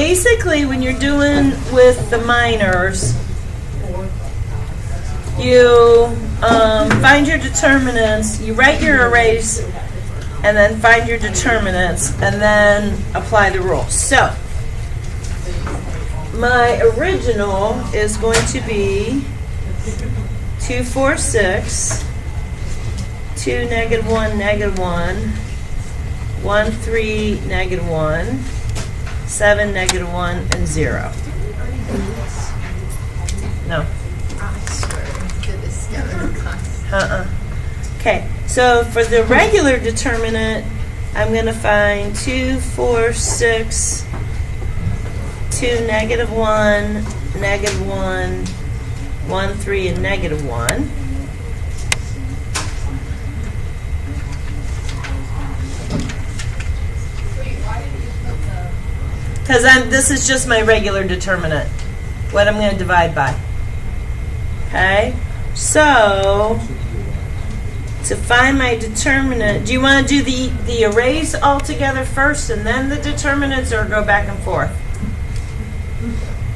basically, when you're doing with the minors, you find your determinants, you write your arrays, and then find your determinants, and then apply the rules. So, my original is going to be 2, 4, 6, 2, -1, -1, 1, 3, -1, 7, -1, and 0. No. Okay, so for the regular determinant, I'm going to find 2, 4, 6, 2, -1, -1, 1, 3, and -1. Because this is just my regular determinant, what I'm going to divide by. Okay, so to find my determinant, do you want to do the arrays all together first and then the determinants, or go back and forth?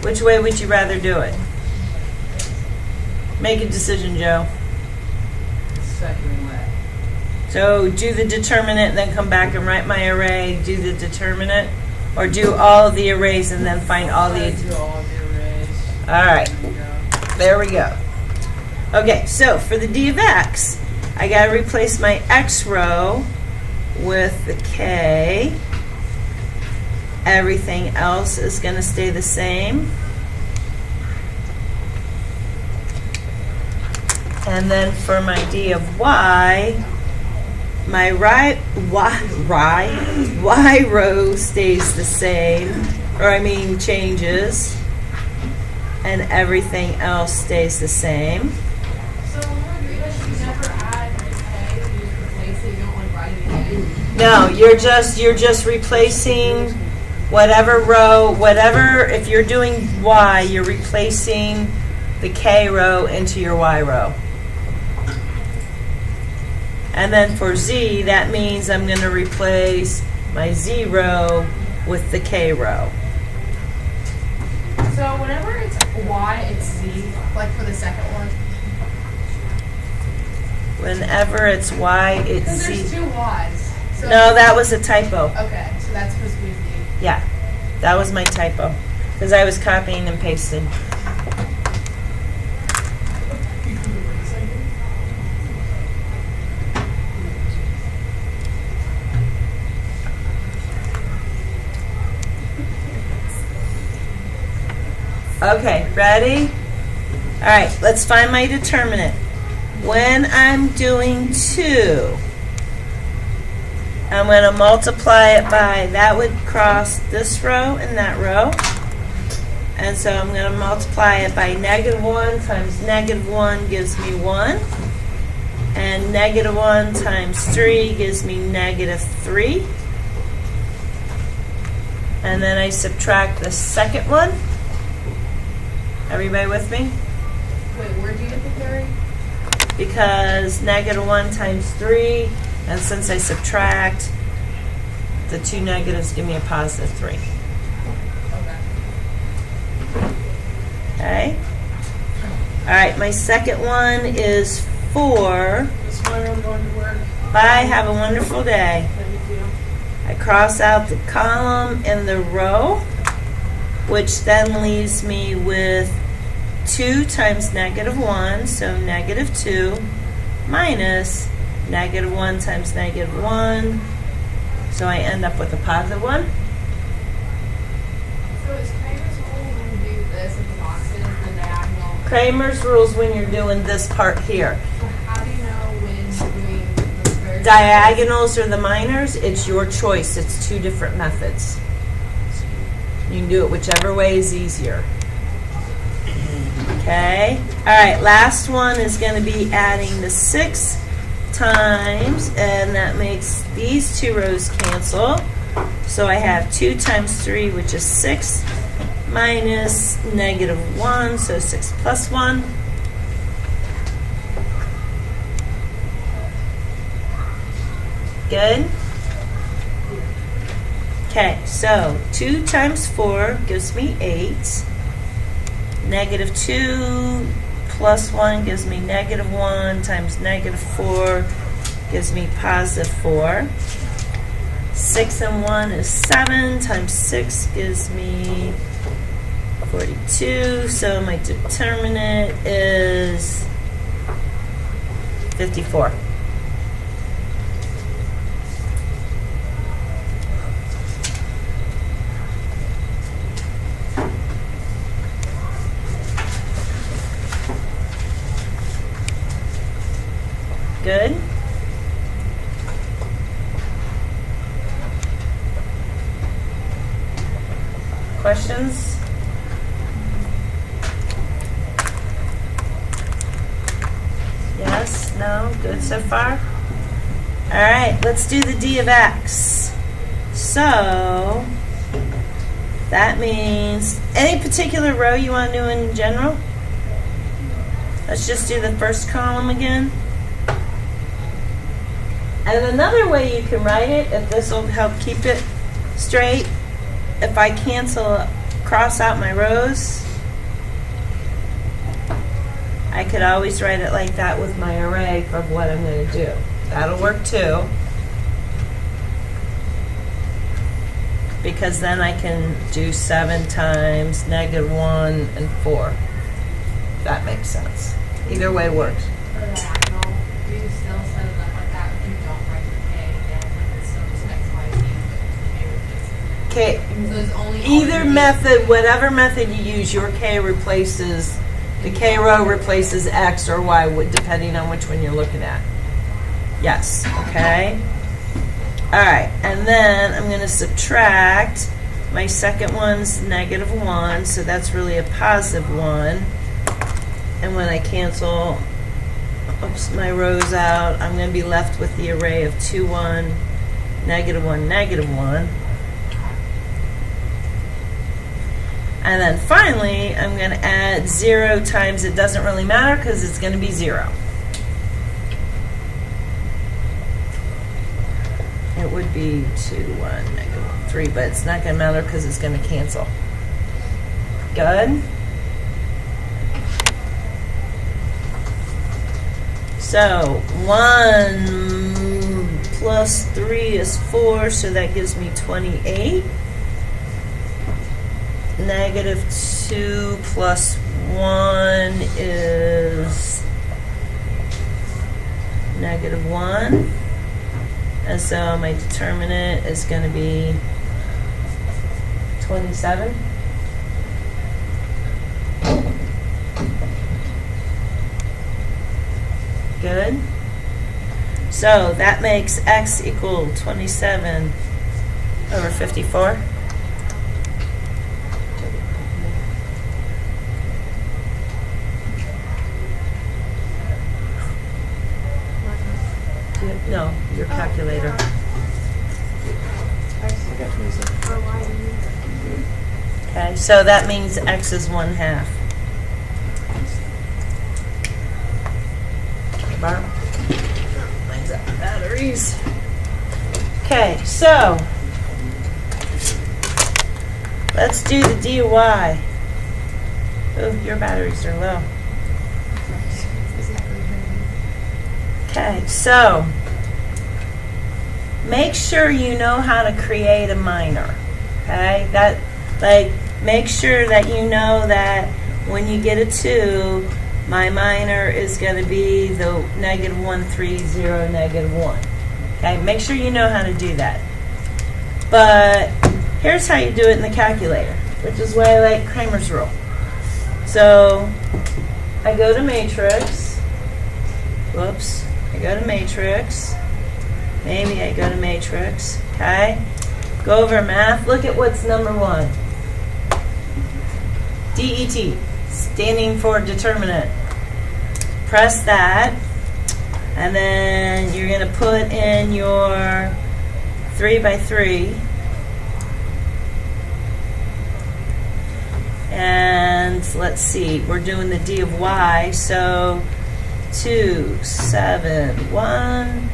Which way would you rather do it? Make a decision, Joe. Second way. So do the determinant and then come back and write my array, do the determinant, or do all of the arrays and then find all the... Do all the arrays. All right, There there we you go. go. Okay, so for the d of x, I got to replace my x row with the k. Everything else is going to stay the same. And then for my d of y, my y row stays the same, or I mean changes, and everything else stays the same. So when we're doing this, you never add a K, you just replace it, you don't like write it again. No, you're just replacing whatever row, whatever, if you're doing y, you're replacing the k row into your y row. And then for z, that means I'm going to replace my z row with the k row. So whenever it's Y, it's Z, like for the second one. Whenever it's y, it's Because there's z. 2 Ys. So No, that was a typo. Okay, so that's supposed to be Z. Yeah, that was my typo, because I was copying and pasting. Okay, ready? All right, let's find my determinant. When I'm doing 2, I'm going to multiply it by, that would cross this row and that row. And so I'm going to multiply it by -1 times -1 gives me 1. And -1 times 3 gives me -3. And then I subtract the second one. Everybody with me? Wait, where do you get the 3? Because -1 times 3, and since I subtract, the 2 negatives give me a positive 3. Okay. Okay? All right, my second one is 4. That's why I'm going to work. Bye, have a wonderful day. Thank you. I cross out the column and the row, which then leaves me with 2 times -1, so -2, minus -1 times -1, so I end up with a positive 1. So is Kramer's rule when you do this with the boxes, the diagonal? Kramer's rules when you're doing this part here. So how do you know when you're doing the very Diagonals or the minors, it's your choice. It's 2 different methods. You can do it whichever way is easier. Okay? All right, last one is going to be adding the 6 times, and that makes these 2 rows cancel. So I have 2 times 3, which is 6, minus -1, so 6 plus 1. Good? Okay, so 2 times 4 gives me 8. Negative 2 plus 1 gives me negative 1 times negative 4 gives me positive 4. 6 and 1 is 7 times 6 gives me 42. So my determinant is 54. Good. Questions? Yes? No? Good so far? All right, let's do the d of x. So, that means, any particular row you want to do in general? Let's just do the first column again. And another way you can write it, if this will help keep it straight, if I cross out my rows, I could always write it like that with my array for what I'm going to do. That'll work too. Because then I can do 7 times negative 1 and 4. If that makes sense. Either way works. For the diagonal, you can still set it up like that, but you don't write your K again. It's still just X, Y, Z, but the K replaces. Okay. So there's only Either method, whatever method you use, your K replaces, the K row replaces X or Y, depending on which one you're looking at. Yes, okay. All right, and then I'm going to subtract. My second one's negative 1, so that's really a positive 1. And when I cancel my rows out, I'm going to be left with the array of 2, 1, negative 1, negative 1. And then finally, I'm going to add 0 times, it doesn't really matter because it's going to be 0. It would be 2, 1, negative 1, 3, but it's not going to matter because it's going to cancel. Good? So 1 plus 3 is 4, so that gives me 28. Negative 2 plus 1 is negative 1. And so my determinant is going to be 27. Good. So that makes x equal 27 over 54. No, your calculator. Okay, so that means x is 1/2. Barb? Mine's up batteries. Okay, so let's do the dy. Oh, your batteries are low. Okay, so make sure you know how to create a minor. Okay, make sure that you know that when you get a 2, my minor is going to be the negative 1, 3, 0, negative 1. Okay, make sure you know how to do that. But here's how you do it in the calculator, which is why I like Kramer's rule. So I go to matrix. Whoops. I go to matrix. Maybe I go to matrix. Okay. Go over math. Look at what's number 1. DET, standing for determinant. Press that, and then you're going to put in your 3 by 3. And let's see, we're doing the d of y, so 2, 7, 1,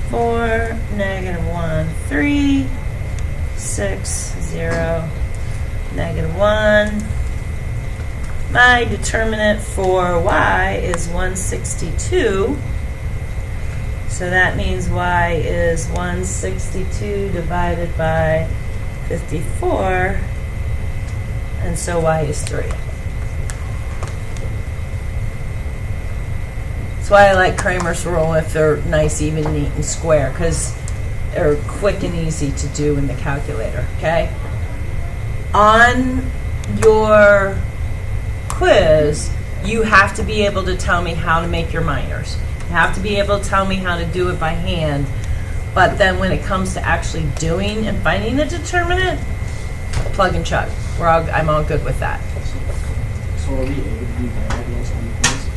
4, negative 1, 3, 6, 0, -1. My determinant for y is 162. So that means y is 162 divided by 54. And so y is 3. That's why I like Kramer's rule if they're nice, even, neat, and square, because they're quick and easy to do in the calculator, okay? On your quiz, you have to be able to tell me how to make your minors. You have to be able to tell me how to do it by hand. But then when it comes to actually doing and finding a determinant, plug and chug. I'm all good with that. So are we able to do diagonals on the quiz?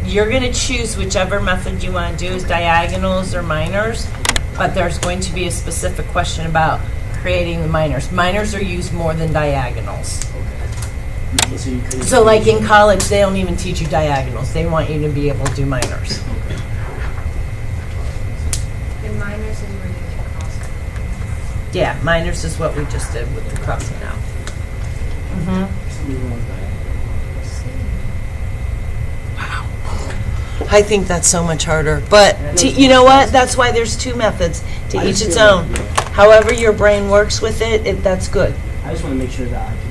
You're gonna choose whichever method you want to do, is diagonals or minors, but there's going to be a specific question about creating the minors. Minors are used more than diagonals. Okay. So you could. So like in college, they don't even teach you diagonals. They want you to be able to do minors. And minors is where you like cross. Yeah, minors is what we just did with the crossing out. Mm-hmm. I think that's so much harder. But you know what? That's why there's two methods, to I each just its feel own. like, yeah. However your brain works with it, that's good. I just want to make sure that I can